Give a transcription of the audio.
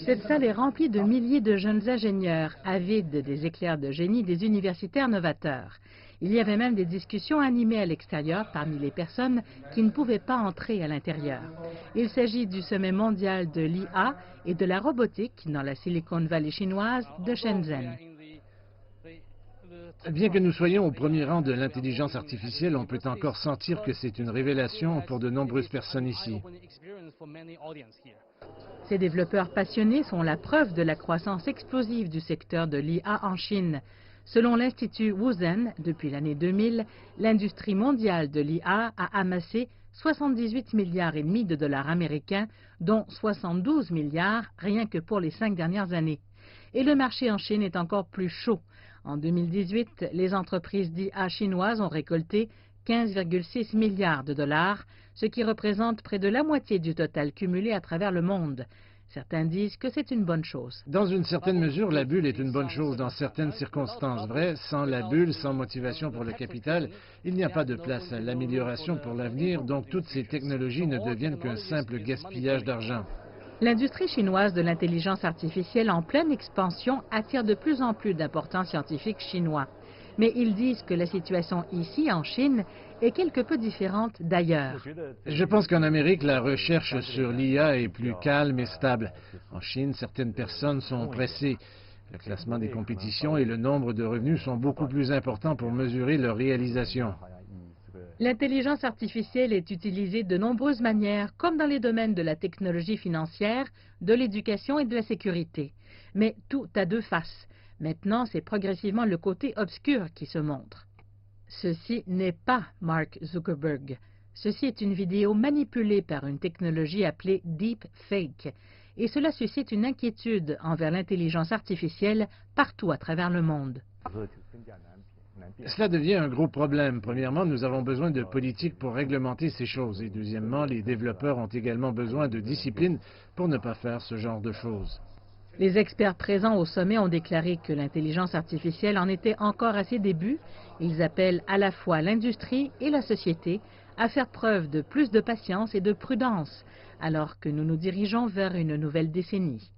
Cette salle est remplie de milliers de jeunes ingénieurs, avides des éclairs de génie des universitaires novateurs. Il y avait même des discussions animées à l'extérieur parmi les personnes qui ne pouvaient pas entrer à l'intérieur. Il s'agit du sommet mondial de l'IA et de la robotique dans la Silicon Valley chinoise de Shenzhen. Bien que nous soyons au premier rang de l'intelligence artificielle, on peut encore sentir que c'est une révélation pour de nombreuses personnes ici. Ces développeurs passionnés sont la preuve de la croissance explosive du secteur de l'IA en Chine. Selon l'Institut Wuzhen, depuis l'année 2000, l'industrie mondiale de l'IA a amassé 78,5 milliards de dollars américains, dont 72 milliards rien que pour les 5 dernières années. Et le marché en Chine est encore plus chaud. En 2018, les entreprises d'IA chinoises ont récolté 15,6 milliards de dollars, ce qui représente près de la moitié du total cumulé à travers le monde. Certains disent que c'est une bonne chose. Dans une certaine mesure, la bulle est une bonne chose dans certaines circonstances. Vrai, sans la bulle, sans motivation pour le capital, il n'y a pas de place à l'amélioration pour l'avenir, donc toutes ces technologies ne deviennent qu'un simple gaspillage d'argent. L'industrie chinoise de l'intelligence artificielle en pleine expansion attire de plus en plus d'importants scientifiques chinois. Mais ils disent que la situation ici, en Chine, est quelque peu différente d'ailleurs. Je pense qu'en Amérique, la recherche sur l'IA est plus calme et stable. En Chine, certaines personnes sont pressées. Le classement des compétitions et le nombre de revenus sont beaucoup plus importants pour mesurer leur réalisation. L'intelligence artificielle est utilisée de nombreuses manières, comme dans les domaines de la technologie financière, de l'éducation et de la sécurité. Mais tout a deux faces. Maintenant, c'est progressivement le côté obscur qui se montre. Ceci n'est pas Mark Zuckerberg. Ceci est une vidéo manipulée par une technologie appelée Deep Fake. Et cela suscite une inquiétude envers l'intelligence artificielle partout à travers le monde. Cela devient un gros problème. Premièrement, nous avons besoin de politiques pour réglementer ces choses. Et deuxièmement, les développeurs ont également besoin de discipline pour ne pas faire ce genre de choses. Les experts présents au sommet ont déclaré que l'intelligence artificielle en était encore à ses débuts. Ils appellent à la fois l'industrie et la société à faire preuve de plus de patience et de prudence, alors que nous nous dirigeons vers une nouvelle décennie.